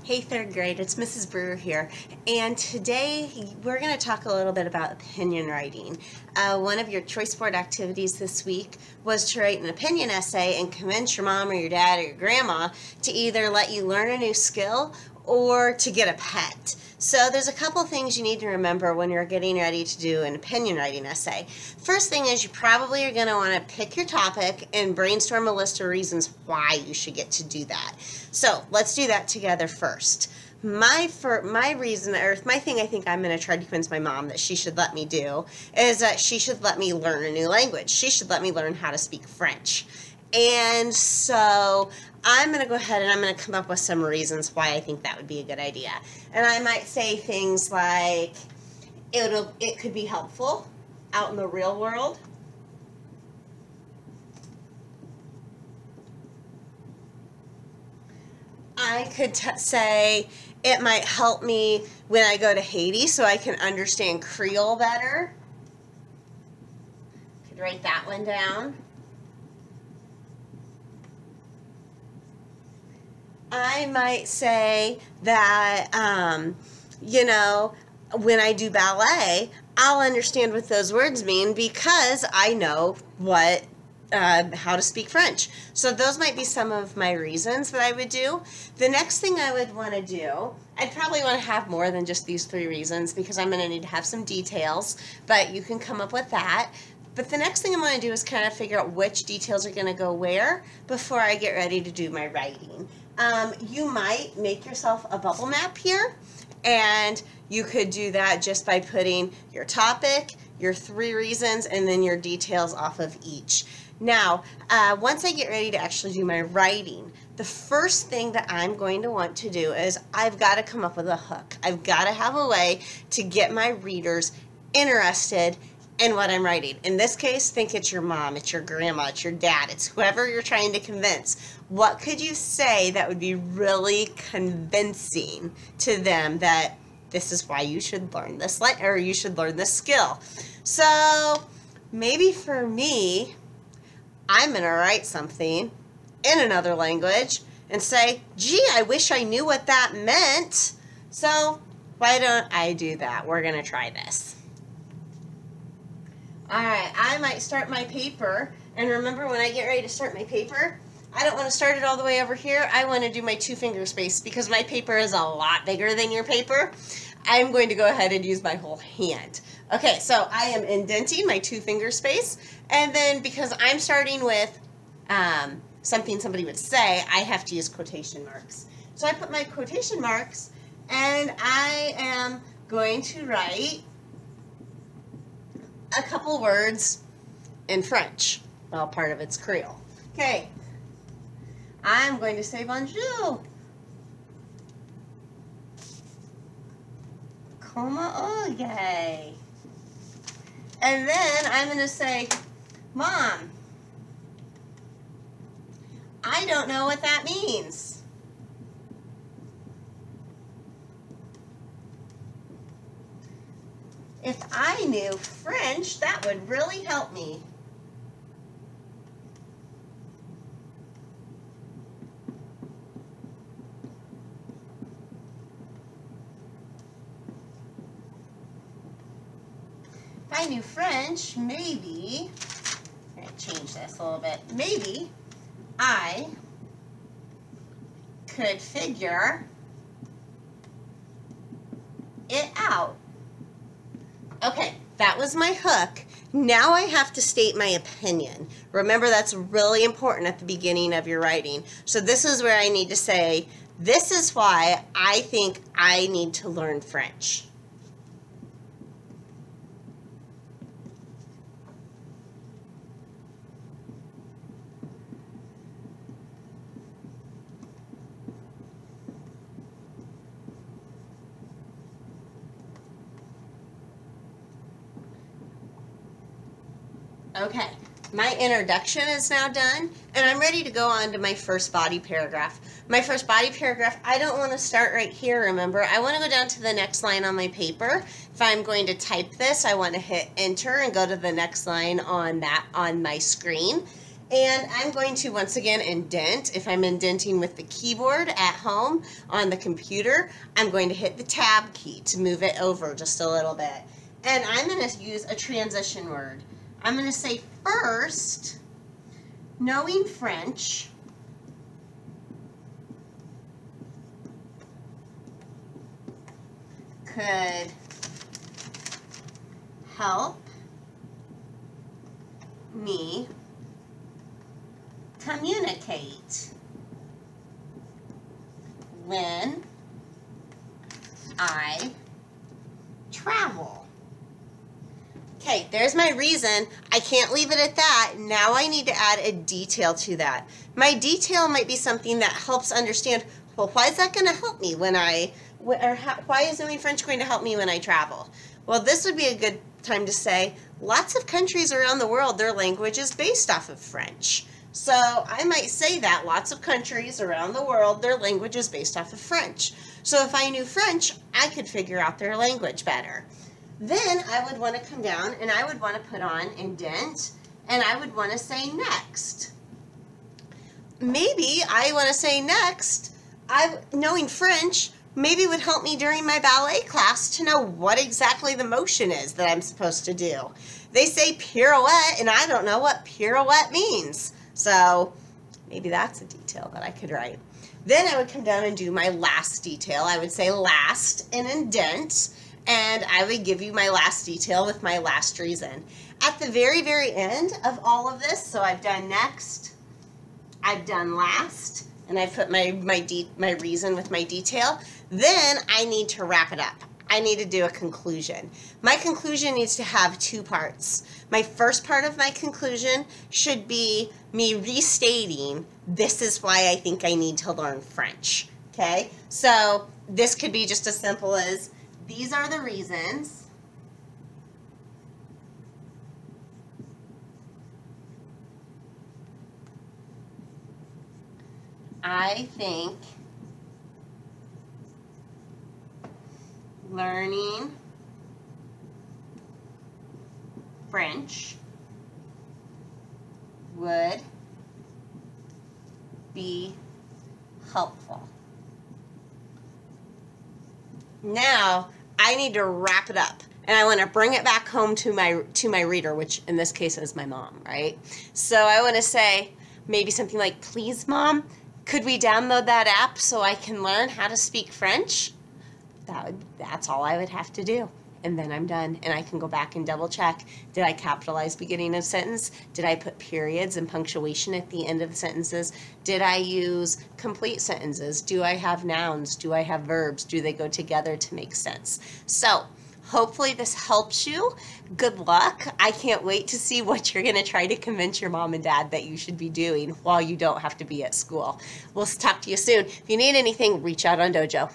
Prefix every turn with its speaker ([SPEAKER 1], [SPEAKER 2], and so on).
[SPEAKER 1] Hey third grade, it's Mrs. Brewer here, and today we're going to talk a little bit about opinion writing. One of your choice board activities this week was to write an opinion essay and convince your mom or your dad or your grandma to either let you learn a new skill or to get a pet. So there's a couple things you need to remember when you're getting ready to do an opinion writing essay. First thing is you probably are going to want to pick your topic and brainstorm a list of reasons why you should get to do that. So let's do that together first. My thing I think I'm going to try to convince my mom that she should let me do is that she should let me learn a new language. She should let me learn how to speak French. And so I'm going to go ahead and I'm going to come up with some reasons why I think that would be a good idea. And I might say things like it could be helpful out in the real world. I could say it might help me when I go to Haiti so I can understand Creole better. Could write that one down. I might say that, when I do ballet, I'll understand what those words mean because I know how to speak French. So those might be some of my reasons that I would do. The next thing I would want to do, I'd probably want to have more than just these 3 reasons because I'm going to need to have some details, but you can come up with that. But the next thing I'm going to do is kind of figure out which details are going to go where before I get ready to do my writing. You might make yourself a bubble map here, and you could do that just by putting your topic, your 3 reasons, and then your details off of each. Now, once I get ready to actually do my writing, the first thing that I'm going to want to do is I've got to come up with a hook. I've got to have a way to get my readers interested in what I'm writing. In this case, think it's your mom, it's your grandma, it's your dad, it's whoever you're trying to convince. What could you say that would be really convincing to them that this is why you should learn this or you should learn this skill? So maybe for me, I'm going to write something in another language and say, gee, I wish I knew what that meant. So why don't I do that? We're going to try this. Alright, I might start my paper, and remember when I get ready to start my paper, I don't want to start it all the way over here. I want to do my 2-finger space because my paper is a lot bigger than your paper. I'm going to go ahead and use my whole hand. Okay, so I am indenting my 2-finger space, and then because I'm starting with something somebody would say, I have to use quotation marks. So I put my quotation marks, and I am going to write a couple words in French. Well, part of it's Creole. Okay. I'm going to say bonjour. Comment allez? And then I'm going to say, Mom, I don't know what that means. If I knew French, that would really help me. If I knew French, maybe, I'm going to change this a little bit, maybe I could figure it out. Okay, that was my hook. Now I have to state my opinion. Remember, that's really important at the beginning of your writing. So this is where I need to say, this is why I think I need to learn French. Okay, my introduction is now done, and I'm ready to go on to my first body paragraph. My first body paragraph, I don't want to start right here, remember. I want to go down to the next line on my paper. If I'm going to type this, I want to hit enter and go to the next line on my screen. And I'm going to once again indent. If I'm indenting with the keyboard at home on the computer, I'm going to hit the tab key to move it over just a little bit. And I'm going to use a transition word. I'm going to say first, knowing French could help me communicate when I travel. Okay, there's my reason. I can't leave it at that. Now I need to add a detail to that. My detail might be something that helps understand, well, why is that going to help me when why is knowing French going to help me when I travel? Well, this would be a good time to say, lots of countries around the world, their language is based off of French. So I might say that lots of countries around the world, their language is based off of French. So if I knew French, I could figure out their language better. Then I would want to come down and I would want to put on indent and I would want to say next. Maybe I want to say next, knowing French maybe would help me during my ballet class to know what exactly the motion is that I'm supposed to do. They say pirouette and I don't know what pirouette means. So maybe that's a detail that I could write. Then I would come down and do my last detail. I would say last and indent, and I would give you my last detail with my last reason. At the very, very end of all of this, so I've done next, I've done last, and I've put my reason with my detail. Then I need to wrap it up. I need to do a conclusion. My conclusion needs to have two parts. My first part of my conclusion should be me restating, this is why I think I need to learn French. Okay? So this could be just as simple as, these are the reasons I think learning French would be helpful. Now, I need to wrap it up. And I want to bring it back home to my reader, which in this case is my mom, right? So I want to say maybe something like, please, Mom, could we download that app so I can learn how to speak French? That's all I would have to do. And then I'm done. And I can go back and double check. Did I capitalize beginning of sentence? Did I put periods and punctuation at the end of the sentences? Did I use complete sentences? Do I have nouns? Do I have verbs? Do they go together to make sense? So hopefully this helps you. Good luck. I can't wait to see what you're going to try to convince your mom and dad that you should be doing while you don't have to be at school. We'll talk to you soon. If you need anything, reach out on Dojo.